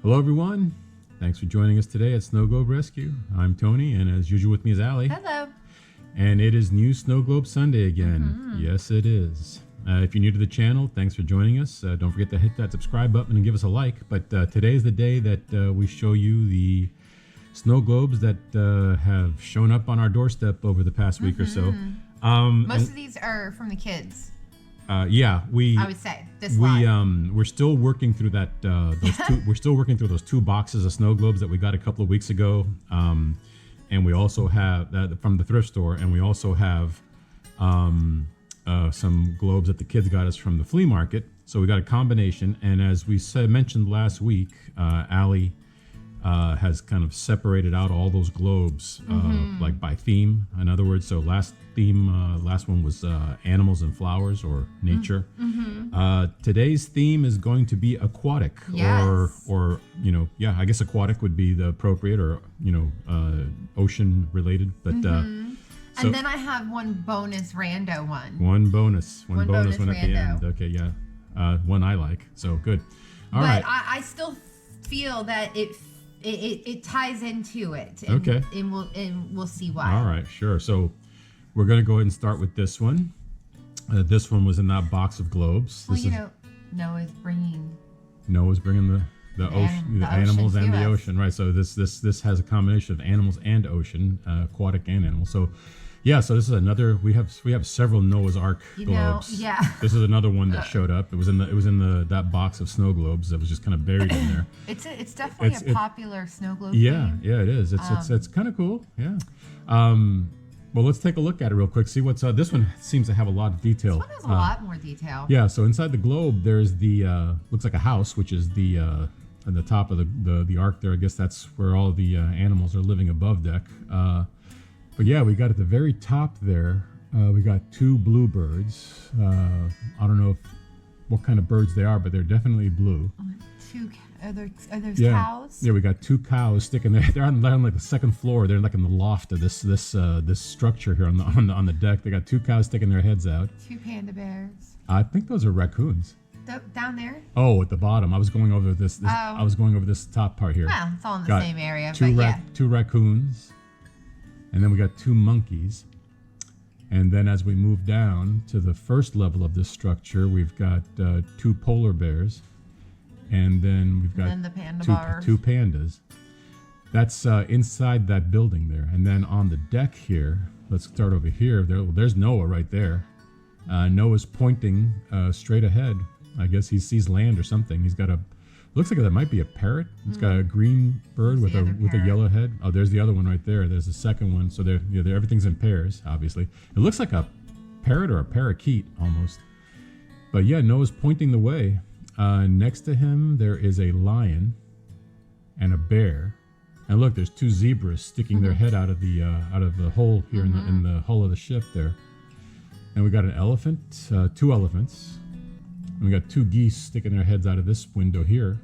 Hello, everyone. Thanks for joining us today at Snow Globe Rescue. I'm Tony, and as usual with me is Allie. Hello. And it is New Snow Globe Sunday again. Yes, it is. If you're new to the channel, thanks for joining us. Don't forget to hit that subscribe button and give us a like. But today is the day that we show you the snow globes that have shown up on our doorstep over the past week or so. Most of these are from the kids. Yeah, I would say this line. we're still working through that. We're still working through those 2 boxes of snow globes that we got a couple of weeks ago, and we also have that from the thrift store, and we also have some globes that the kids got us from the flea market. So we got a combination, and as we mentioned last week, Allie has kind of separated out all those globes like by theme. In other words, so last one was animals and flowers or nature. Today's theme is going to be aquatic. Yes. or I guess aquatic would be the appropriate, or ocean related. But so, and then I have one bonus rando one. one bonus one at the rando. end. Okay, yeah, one I like. So good. All but right. I still feel that it ties into it. Okay. And we'll see why. All right, sure. So we're going to go ahead and start with this one. This one was in that box of globes. Well, Noah's bringing the ocean, the animals and the ocean, right? So this has a combination of animals and ocean, aquatic and animals. So yeah, so this is another. We have several Noah's Ark globes. Yeah. This is another one that showed up. It was in that box of snow globes that was just kind of buried in there. It's definitely a popular snow globe. Yeah, theme. yeah, it is. It's kind of cool. Yeah. Well, let's take a look at it real quick. See what's this one seems to have a lot of detail. This one has a lot more detail. Yeah. So inside the globe, there's the looks like a house, which is the at the top of the ark there. I guess that's where all the animals are living above deck. But yeah, we got at the very top there. We got 2 bluebirds. I don't know what kind of birds they are, but they're definitely blue. Are those cows? Yeah, we got 2 cows sticking there. They're on like the second floor. They're like in the loft of this structure here on the deck. They got 2 cows sticking their heads out. 2 panda bears. I think those are raccoons. Down there? Oh, at the bottom. I was going over this. I was going over this top part here. Well, it's all in the Got same area. 2 raccoons, and then we got 2 monkeys. And then as we move down to the first level of this structure, we've got 2 polar bears. And then we've got the panda bars. 2 pandas. That's inside that building there. And then on the deck here, let's start over here. There's Noah right there. Noah's pointing straight ahead. I guess he sees land or something. He's got looks like that might be a parrot. It's got a green bird with a yellow head. Oh, there's the other one right there. There's the second one. So everything's in pairs, obviously. It looks like a parrot or a parakeet almost. But yeah, Noah's pointing the way. Next to him, there is a lion and a bear, and look, there's 2 zebras sticking their head out of the hole here in the hull of the ship there. And we got an elephant, 2 elephants, and we got 2 geese sticking their heads out of this window here.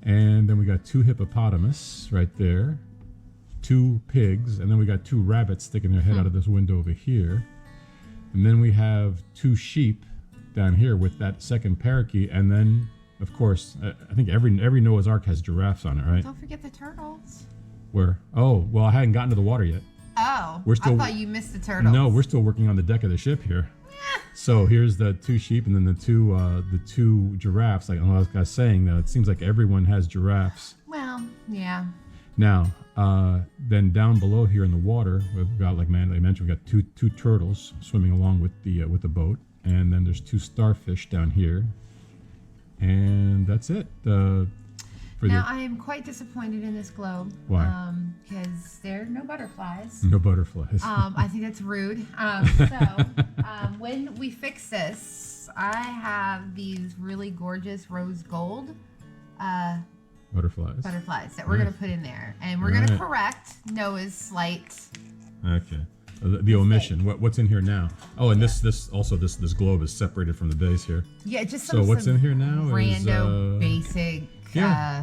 And then we got 2 hippopotamus right there, 2 pigs, and then we got 2 rabbits sticking their head out of this window over here. And then we have 2 sheep down here with that second parakeet, and then of course I think every Noah's Ark has giraffes on it, right? Don't forget the turtles. Where? Oh, well, I hadn't gotten to the water yet. Oh, I thought you missed the turtles. No, we're still working on the deck of the ship here. So here's the 2 sheep, and then the two giraffes. Like I was saying, it seems like everyone has giraffes. Well, yeah. Now, then down below here in the water, we've got, like I mentioned, we've got two turtles swimming along with the boat. And then there's 2 starfish down here, and that's it. I am quite disappointed in this globe. Why? Because there are no butterflies. No butterflies. I think that's rude. When we fix this, I have these really gorgeous rose gold butterflies that we're going to put in there, and we're going to correct Noah's slight. Okay. The omission. What's in here now? Oh, and this globe is separated from the base here. Yeah, just so what's in here now? Rando basic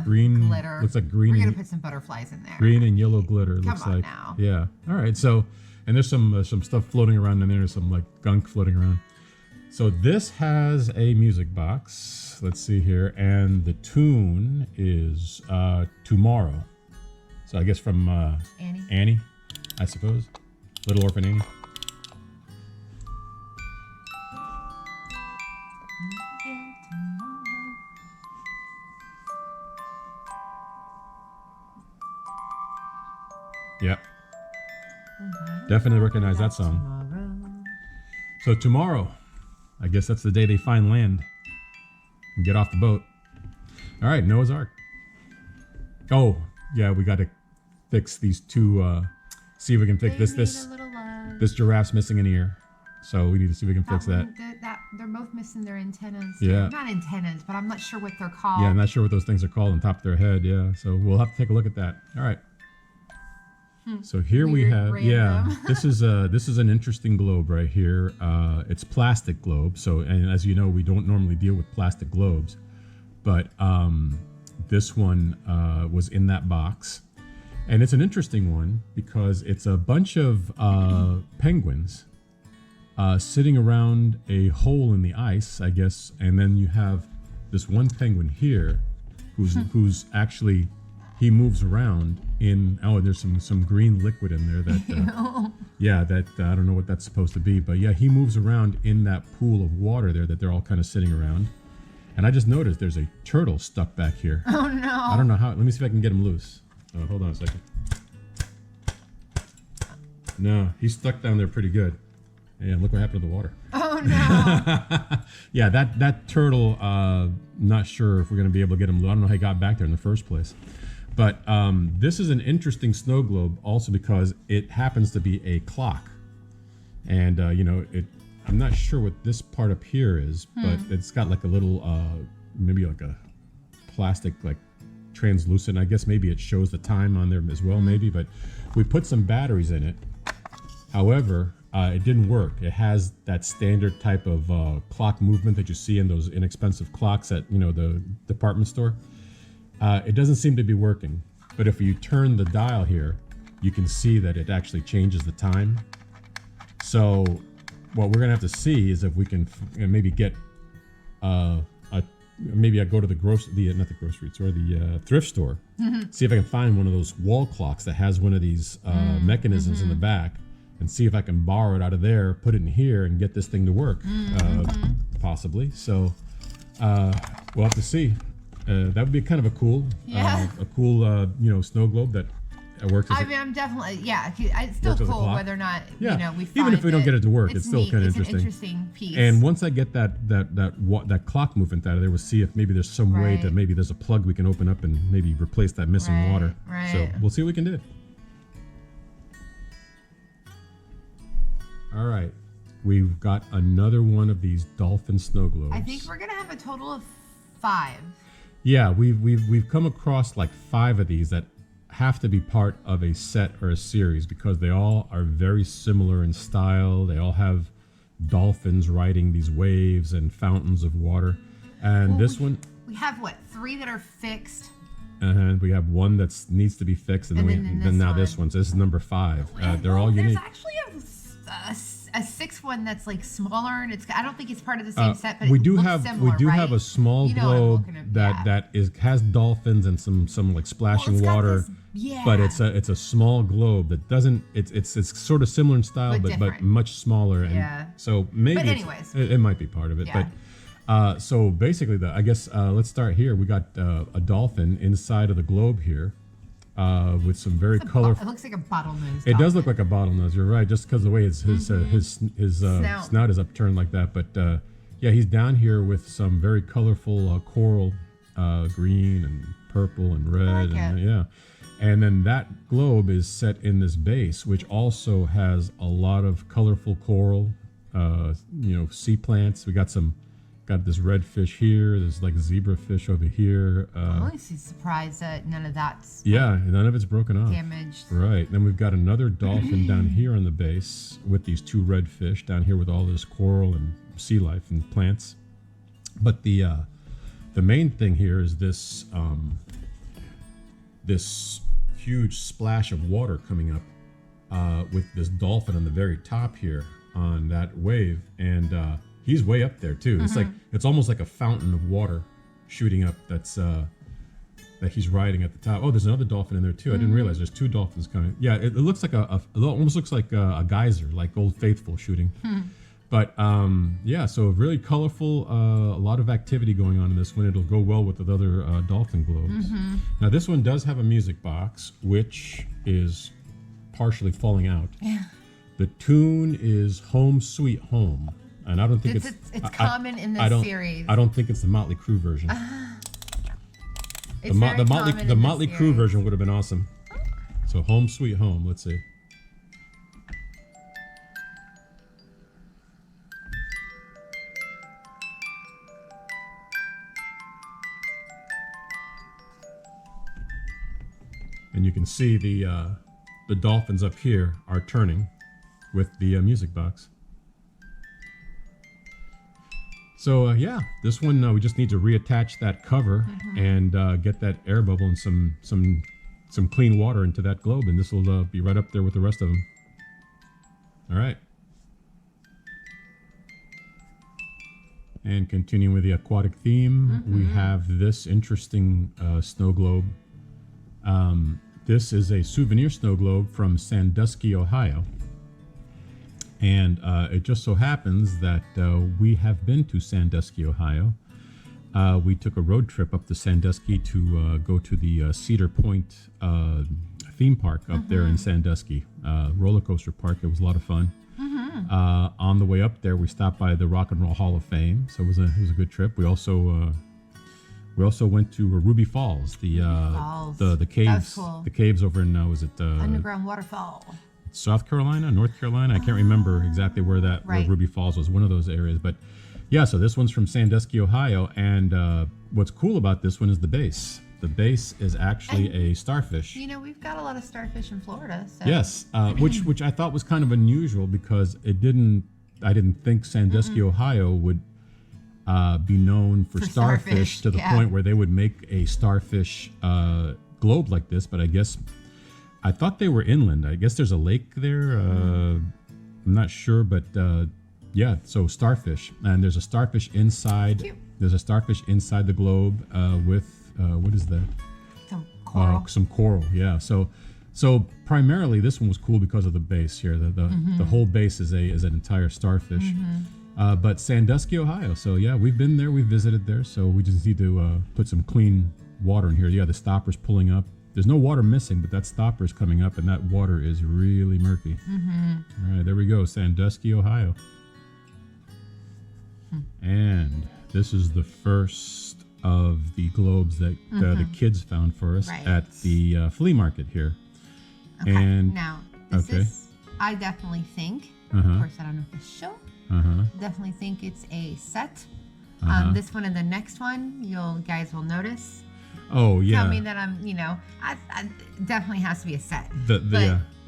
green glitter. Looks like green. We're gonna put some butterflies in there. Green and yellow glitter. Come looks on like. now. Yeah. All right. So, and there's some stuff floating around in there. There's some like gunk floating around. So this has a music box. Let's see here. And the tune is Tomorrow. So I guess from Annie, I suppose. Little Orphan Annie. Yep. Definitely recognize that song. So tomorrow, I guess that's the day they find land and get off the boat. All right, Noah's Ark. Oh, yeah, we got to fix these two. See if we can fix this giraffe's missing an ear, so we need to see if we can fix that. They're both missing their antennas. Yeah, not antennas, but I'm not sure what they're called. Yeah, I'm not sure what those things are called on top of their head. Yeah, so we'll have to take a look at that. All right. So here we have, this is an interesting globe right here. It's plastic globe. So, and as you know, we don't normally deal with plastic globes, but this one was in that box, and it's an interesting one because it's a bunch of penguins sitting around a hole in the ice, I guess, and then you have this one penguin here, who's actually. He moves around in, there's some green liquid in there that, I don't know what that's supposed to be, but yeah, he moves around in that pool of water there that they're all kind of sitting around. And I just noticed there's a turtle stuck back here. Oh no. I don't know how, let me see if I can get him loose. Hold on a second. No, he's stuck down there pretty good. And look what happened to the water. Oh no. Yeah, that turtle, not sure if we're going to be able to get him loose. I don't know how he got back there in the first place. But this is an interesting snow globe also because it happens to be a clock. And, I'm not sure what this part up here is, but it's got like a little, maybe like a plastic, like translucent. I guess maybe it shows the time on there as well, maybe. But we put some batteries in it. However, it didn't work. It has that standard type of clock movement that you see in those inexpensive clocks at, the department store. It doesn't seem to be working, but if you turn the dial here, you can see that it actually changes the time. So what we're gonna have to see is if we can maybe get maybe I go to the thrift store, see if I can find one of those wall clocks that has one of these mechanisms in the back, and see if I can borrow it out of there, put it in here, and get this thing to work, possibly. So we'll have to see. That would be kind of a cool, snow globe that works. I'm definitely, it's still cool whether or not, we find even if we don't get it to work, it's still kind of interesting. It's an interesting piece. And once I get that clock movement out of there, we'll see if maybe there's some way to, maybe there's a plug we can open up and maybe replace that missing water. Right. So we'll see what we can do. All right, we've got another one of these Dolphin snow globes. I think we're gonna have a total of 5. Yeah, we've come across like 5 of these that have to be part of a set or a series because they all are very similar in style. They all have dolphins riding these waves and fountains of water. And this one, we have 3 that are fixed. And we have one that needs to be fixed, and then now this one. So this is number 5. They're all unique. There's actually a 6th one that's like smaller, and I don't think it's part of the same set, but we it do looks have similar, have a small globe that has dolphins and some like splashing water. But it's a small globe that doesn't. It's sort of similar in style, but much smaller. And so maybe but anyways, it might be part of it. Yeah. But so basically, let's start here. We got a dolphin inside of the globe here. With some very colorful. It looks like a bottlenose. It does look like a bottlenose. You're right, just because the way his snout is upturned like that. But he's down here with some very colorful coral, green and purple and red, and then that globe is set in this base, which also has a lot of colorful coral, sea plants. We got this red fish here. There's like zebra fish over here. I'm only surprised that none of that's none of it's broken off. Damaged. Right. Then we've got another dolphin down here on the base with these 2 red fish down here with all this coral and sea life and plants. But the main thing here is this this huge splash of water coming up with this dolphin on the very top here on that wave, and He's way up there too. It's like it's almost like a fountain of water shooting up. That's that he's riding at the top. Oh, there's another dolphin in there too. I didn't realize there's two dolphins coming. Yeah, it looks like it almost looks like a geyser, like Old Faithful shooting. But yeah, so really colorful, a lot of activity going on in this one. It'll go well with the other dolphin globes. Now this one does have a music box, which is partially falling out. Yeah. The tune is Home Sweet Home. And I don't think it's common in this series. I don't think it's the Motley Crue version. The Motley Crue version would have been awesome. So Home Sweet Home, let's see. And you can see the dolphins up here are turning with the music box. So yeah, this one we just need to reattach that cover and get that air bubble and some clean water into that globe, and this will be right up there with the rest of them. All right. And continuing with the aquatic theme, we have this interesting snow globe. This is a souvenir snow globe from Sandusky, Ohio. And it just so happens that we have been to Sandusky, Ohio. We took a road trip up to Sandusky to go to the Cedar Point theme park up there in Sandusky, roller coaster park. It was a lot of fun. On the way up there, we stopped by the Rock and Roll Hall of Fame, so it was a good trip. We also went to Ruby Falls, the caves. That was cool. The caves over in was it Underground Waterfall. South Carolina, North Carolina. I can't remember exactly where where Ruby Falls was. One of those areas, but yeah. So this one's from Sandusky, Ohio, and what's cool about this one is the base. The base is actually a starfish. You know, we've got a lot of starfish in Florida. So. Yes, which I thought was kind of unusual because I didn't think Sandusky, Ohio would be known for starfish to the point where they would make a starfish globe like this, but I thought they were inland. I guess there's a lake there. I'm not sure, but yeah. So starfish, and there's a starfish inside. Cute. There's a starfish inside the globe with what is that? Some coral. Some coral. Yeah. So primarily this one was cool because of the base here. The whole base is an entire starfish. But Sandusky, Ohio. So yeah, we've been there. We've visited there. So we just need to put some clean water in here. Yeah, the stopper's pulling up. There's no water missing, but that stopper is coming up, and that water is really murky. All right, there we go, Sandusky, Ohio. And this is the first of the globes that the kids found for us at the flea market here. Okay. And now, this is, I definitely think, of course, I don't know if it's show. Definitely think it's a set. This one and the next one, you guys will notice. Oh yeah. Tell me that I'm, I definitely has to be a set.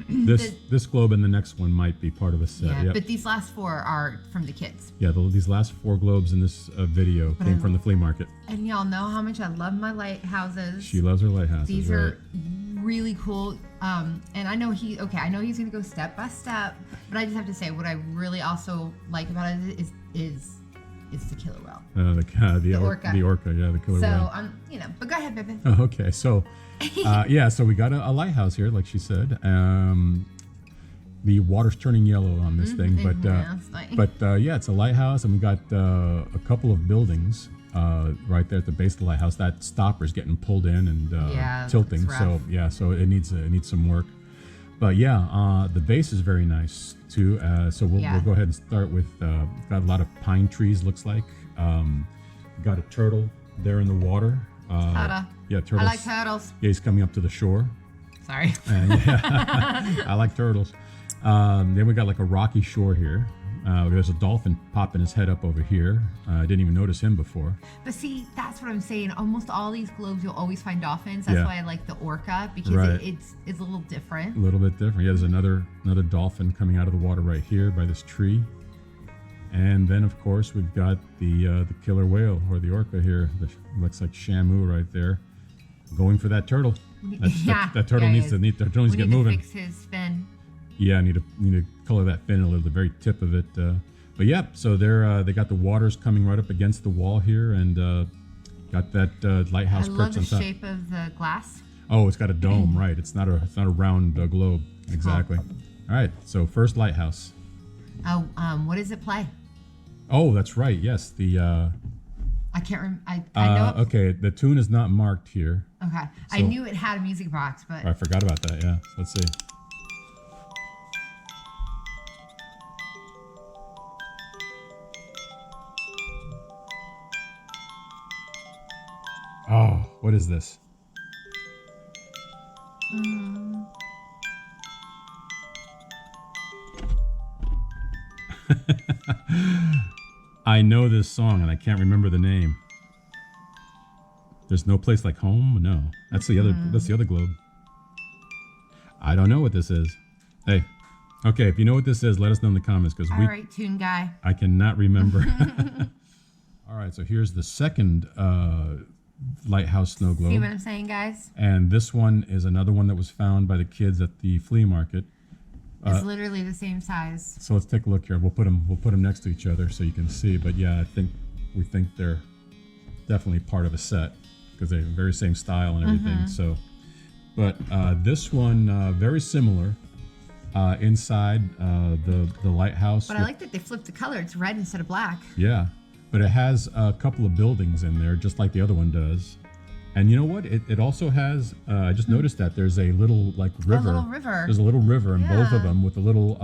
This globe and the next one might be part of a set. Yeah, yep. But these last four are from the kids. Yeah, these last four globes in this video came from the flea market. And y'all know how much I love my lighthouses. She loves her lighthouses. These are really cool. And I know he's gonna go step by step, but I just have to say what I really also like about it is the killer whale. The orca. The orca, yeah, the killer whale. So but go ahead, baby. Oh, okay, so yeah, so we got a lighthouse here, like she said. The water's turning yellow on this thing, but yeah, it's a lighthouse, and we got a couple of buildings right there at the base of the lighthouse. That stopper's getting pulled in and tilting, so yeah, so it needs some work. But yeah, the base is very nice too. So we'll go ahead and start with got a lot of pine trees. Looks like got a turtle there in the water. Yeah, turtles. I like turtles. Yeah, he's coming up to the shore. Sorry. I like turtles. Then we got like a rocky shore here. There's a dolphin popping his head up over here. I didn't even notice him before. But see, that's what I'm saying. Almost all these globes, you'll always find dolphins. That's why I like the orca, because it's a little different. A little bit different. Yeah, there's another dolphin coming out of the water right here by this tree. And then, of course, we've got the killer whale, or the orca here. Looks like Shamu right there, going for that turtle. That turtle needs to get moving. Fix his fin. Yeah, I need to color that fin a little, the very tip of it. But yeah, so they got the waters coming right up against the wall here, and got that lighthouse perched on top. I love the shape of the glass. Oh, it's got a dome, right? It's not a round globe. Exactly. Cool. All right, so first lighthouse. Oh, what does it play? Oh, that's right. Yes, the. I can't remember. I know. Okay, the tune is not marked here. Okay, so, I knew it had a music box, but I forgot about that. Yeah, let's see. Oh, what is this? I know this song and I can't remember the name. There's no place like home? No. That's the other globe. I don't know what this is. Hey. Okay, if you know what this is, let us know in the comments because all right, tune guy. I cannot remember. All right, so here's the second lighthouse snow globe. See what I'm saying, guys? And this one is another one that was found by the kids at the flea market. It's literally the same size. So let's take a look here. We'll put them next to each other so you can see. But yeah, we think they're definitely part of a set because they have the very same style and everything. So, but this one very similar inside the lighthouse. But I like that they flipped the color. It's red instead of black. Yeah, but it has a couple of buildings in there, just like the other one does. And you know what? It also has. I just noticed that there's a little river. A little river. There's a little river in both of them with a little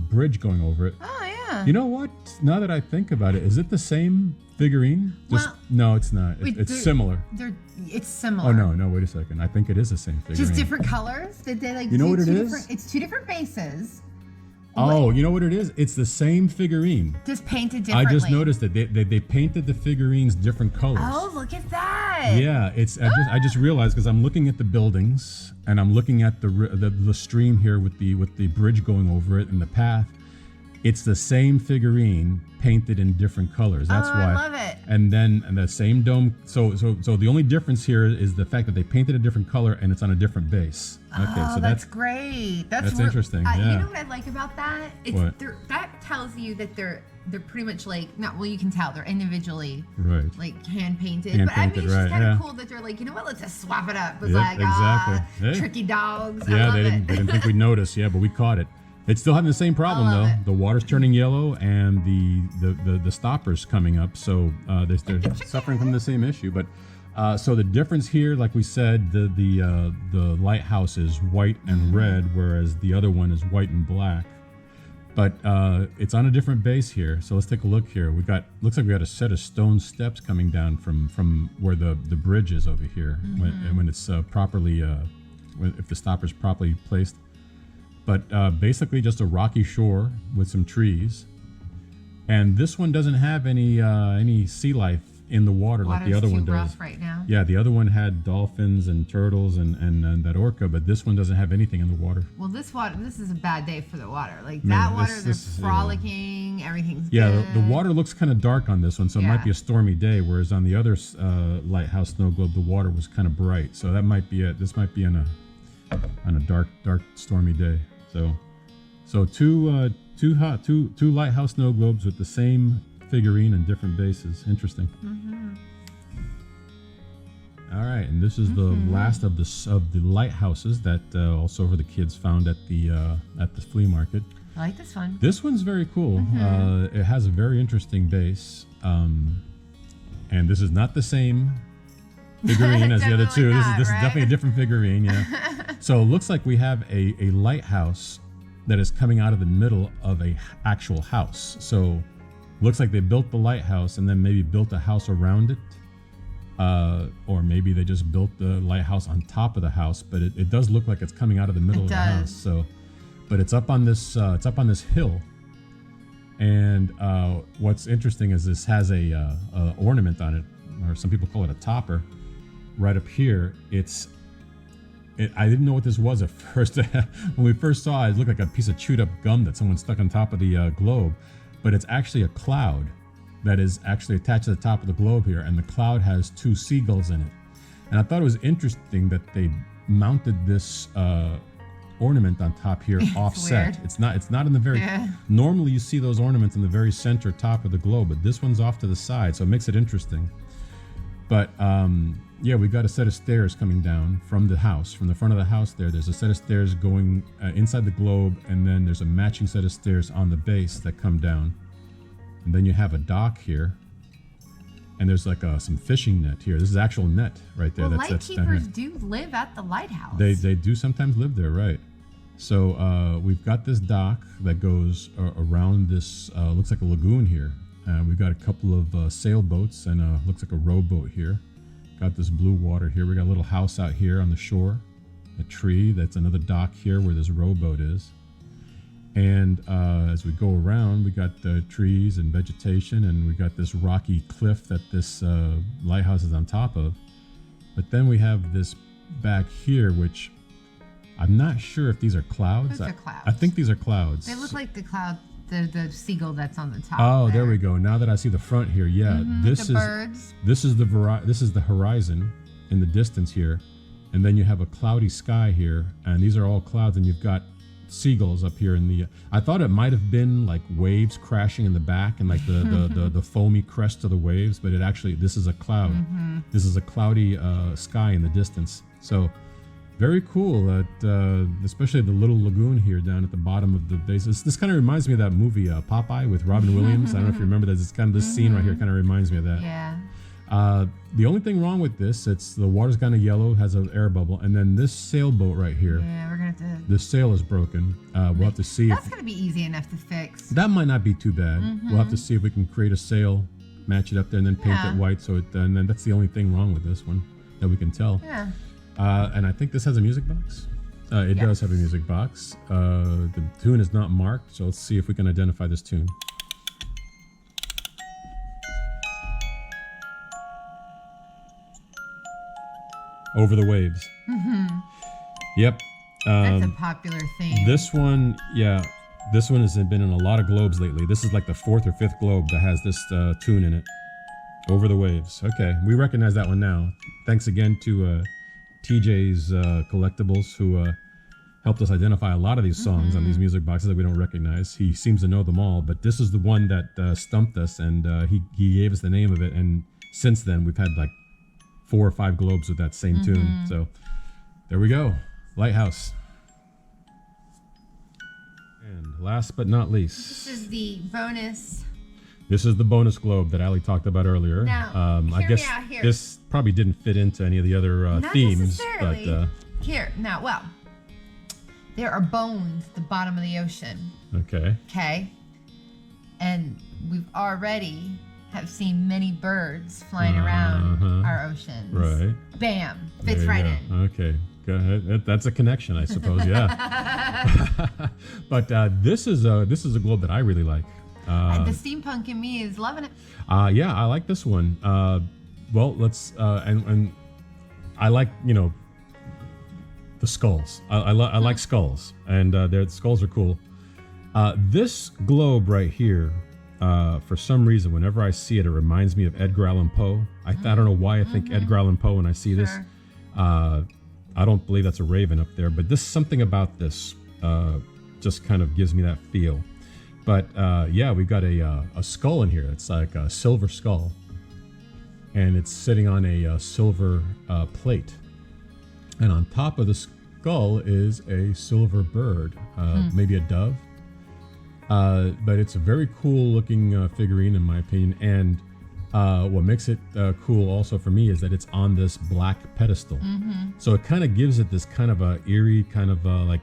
bridge going over it. Oh yeah. You know what? Now that I think about it, is it the same figurine? No, it's not. It's similar. It's similar. Oh no! Wait a second. I think it is the same figurine. Just different colors. Did they like? You know what it is? It's two different bases. Oh, you know what it is? It's the same figurine. Just painted differently. I just noticed that they painted the figurines different colors. Oh, look at that. Yeah, I just realized because I'm looking at the buildings and I'm looking at the stream here with the bridge going over it and the path. It's the same figurine painted in different colors. That's why. I love it. And the same dome. So the only difference here is the fact that they painted a different color and it's on a different base. Okay, so that's great. That's interesting. Yeah. You know what I like about that? That tells you that they're pretty much you can tell they're individually hand painted. But I mean, it's just kind of cool that they're like, you know what? Let's just swap it up. It's tricky dogs. Yeah, they didn't think we'd notice. Yeah, but we caught it. It's still having the same problem though. The water's turning yellow and the stoppers coming up. So they're suffering from the same issue. But so the difference here, like we said, the lighthouse is white and red, whereas the other one is white and black. But it's on a different base here. So let's take a look here. Looks like we got a set of stone steps coming down from where the bridge is over here when it's properly if the stopper's properly placed. But basically just a rocky shore with some trees. And this one doesn't have any sea life in the water like the other one does. Rough right now. Yeah, the other one had dolphins and turtles and that orca, but this one doesn't have anything in the water. Well, this is a bad day for the water. They're frolicking, everything's good. Yeah, the water looks kind of dark on this one, so it might be a stormy day, whereas on the other lighthouse snow globe, the water was kind of bright. So that might be it. This might be on a dark, stormy day. So two lighthouse snow globes with the same figurine and different bases. Interesting. All right, and this is the last of the lighthouses that also the kids found at the flea market. I like this one. This one's very cool. It has a very interesting base, and this is not the same figurine as the other two. This is definitely a different figurine. Yeah. So it looks like we have a lighthouse that is coming out of the middle of a actual house. So looks like they built the lighthouse and then maybe built a house around it, or maybe they just built the lighthouse on top of the house. But it does look like it's coming out of the middle of the house. So, but it's up on this hill. And what's interesting is this has a ornament on it, or some people call it a topper. Right up here, I didn't know what this was at first. When we first saw it, it looked like a piece of chewed up gum that someone stuck on top of the globe. But it's actually a cloud that is actually attached to the top of the globe here. And the cloud has two seagulls in it. And I thought it was interesting that they mounted this ornament on top here offset. Weird. It's not in the very, normally you see those ornaments in the very center top of the globe, but this one's off to the side, so it makes it interesting. But yeah, we've got a set of stairs coming down from the house, from the front of the house there. There's a set of stairs going inside the globe, and then there's a matching set of stairs on the base that come down. And then you have a dock here. And there's like some fishing net here. This is actual net right there. Well, lightkeepers do live at the lighthouse. They do sometimes live there, right? So we've got this dock that goes around this, looks like a lagoon here. We've got a couple of sailboats and looks like a rowboat here. Got this blue water here. We got a little house out here on the shore. A tree, that's another dock here where this rowboat is. And as we go around, we got trees and vegetation, and we got this rocky cliff that this lighthouse is on top of. But then we have this back here, which I'm not sure if these are clouds. Those are clouds. I think these are clouds. They look like the cloud, the seagull that's on the top. Oh, there we go. Now that I see the front here, yeah, this is birds. This is the horizon in the distance here, and then you have a cloudy sky here, and these are all clouds, and you've got seagulls up here in the I thought it might have been like waves crashing in the back and like the foamy crest of the waves, but this is a cloud. This is a cloudy sky in the distance. So very cool that especially the little lagoon here down at the bottom of the base. This kind of reminds me of that movie Popeye with Robin Williams. I don't know if you remember that. It's kind of this scene right here kind of reminds me of that. Yeah. The only thing wrong with this, it's the water's kind of yellow, has an air bubble, and then this sailboat right here. Yeah, we're gonna have to. The sail is broken. We'll have to see. That's gonna be easy enough to fix. That might not be too bad. We'll have to see if we can create a sail, match it up there, and then paint it white. And then that's the only thing wrong with this one that we can tell. Yeah. And I think this has a music box. It does have a music box. The tune is not marked, so let's see if we can identify this tune. Over the Waves. Yep. That's a popular theme. This one has been in a lot of globes lately. This is like the 4th or 5th globe that has this tune in it. Over the Waves. Okay, we recognize that one now. Thanks again to TJ's Collectibles, who helped us identify a lot of these songs on these music boxes that we don't recognize. He seems to know them all, but this is the one that stumped us, and he gave us the name of it. And since then, we've had like 4 or 5 globes with that same tune. So there we go. Lighthouse. And last but not least, this is the bonus. This is the bonus globe that Ali talked about earlier. Now, I guess this probably didn't fit into any of the other themes. But here, now, well, there are bones at the bottom of the ocean. Okay. And we've already have seen many birds flying around our oceans. Right. Bam. Fits right in. Okay. Go ahead. That's a connection, I suppose. Yeah. But this is a globe that I really like. The steampunk in me is loving it. Yeah, I like this one. Well, let's and I like the skulls. I like skulls, and their skulls are cool. This globe right here. For some reason, whenever I see it, it reminds me of Edgar Allan Poe. I don't know why I think Edgar Allan Poe when I see this. I don't believe that's a raven up there, but something about this just kind of gives me that feel. But yeah, we've got a skull in here. It's like a silver skull, and it's sitting on a silver plate. And on top of the skull is a silver bird, maybe a dove. But it's a very cool looking figurine in my opinion, and what makes it cool also for me is that it's on this black pedestal. So it kind of gives it this kind of a eerie, kind of like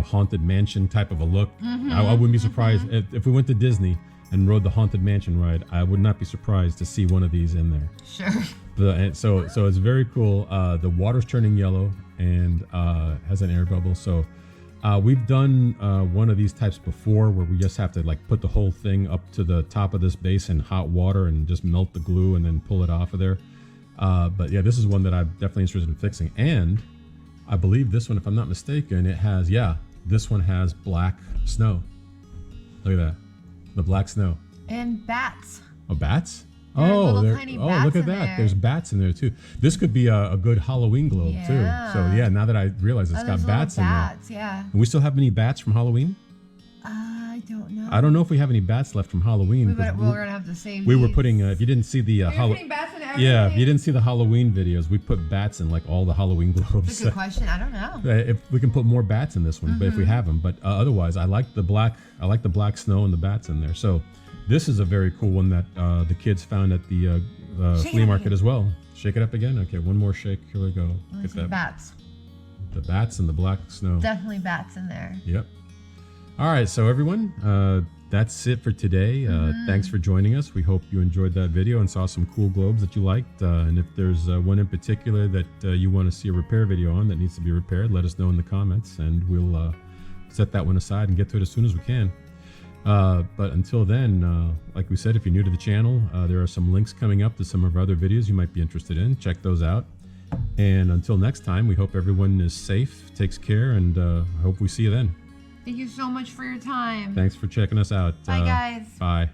haunted mansion type of a look. I wouldn't be surprised if we went to Disney and rode the Haunted Mansion ride. I would not be surprised to see one of these in there. Sure. So it's very cool. The water's turning yellow and has an air bubble. So we've done one of these types before where we just have to like put the whole thing up to the top of this base in hot water and just melt the glue and then pull it off of there. But yeah, this is one that I'm definitely interested in fixing. And I believe this one, if I'm not mistaken, this one has black snow. Look at that. The black snow. And bats. Oh, bats? Tiny bats look at in that. there. There's bats in there too. This could be a good Halloween globe too. So yeah, now that I realize it's got bats in there. Yeah. And we still have any bats from Halloween? I don't know. I don't know if we have any bats left from Halloween. We're gonna have to save. We were putting. If you didn't see the putting bats in everything? if you didn't see the Halloween videos, we put bats in like all the Halloween globes. That's a good question. I don't know. If we can put more bats in this one, but if we have them, but otherwise, I like the black. I like the black snow and the bats in there. So this is a very cool one that the kids found at the flea market as well. Shake it up again. Okay, one more shake. Here we go. Get that. Bats. The bats and the black snow. Definitely bats in there. Yep. All right, so everyone, that's it for today. Thanks for joining us. We hope you enjoyed that video and saw some cool globes that you liked. And if there's one in particular that you want to see a repair video on that needs to be repaired, let us know in the comments, and we'll set that one aside and get to it as soon as we can. But until then, like we said, if you're new to the channel, there are some links coming up to some of our other videos you might be interested in. Check those out. And until next time, we hope everyone is safe, takes care, and I hope we see you then. Thank you so much for your time. Thanks for checking us out. Bye, guys. Bye.